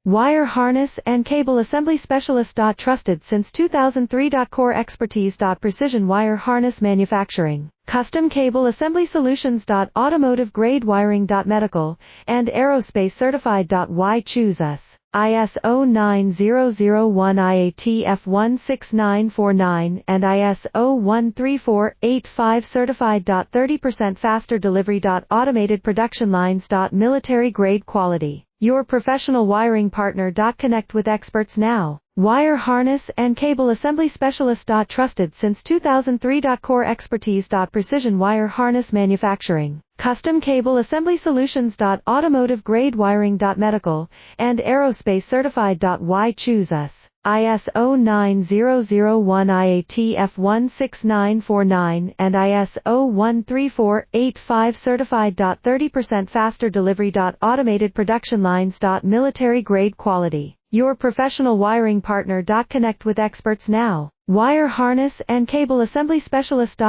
Wire harness and cable assembly specialist. Trusted since 2003. Core expertise. Precision wire harness manufacturing, custom cable assembly solutions. Automotive grade wiring. Medical and aerospace certified. Why choose us? ISO9001 IATF16949 and ISO13485 Certified. 30% faster delivery. Automated production lines. Military grade quality. Your professional wiring partner. Connect with experts now. Wire harness and cable assembly specialist. Trusted since 2003. Core expertise. Precision wire harness manufacturing, custom cable assembly solutions. Automotive grade wiring. Medical and aerospace certified. Why choose us? ISO9001 IATF16949 and ISO13485 Certified. 30% faster delivery. Automated production lines. Military grade quality. Your professional wiring partner. Connect with experts now. Wire harness and cable assembly specialist.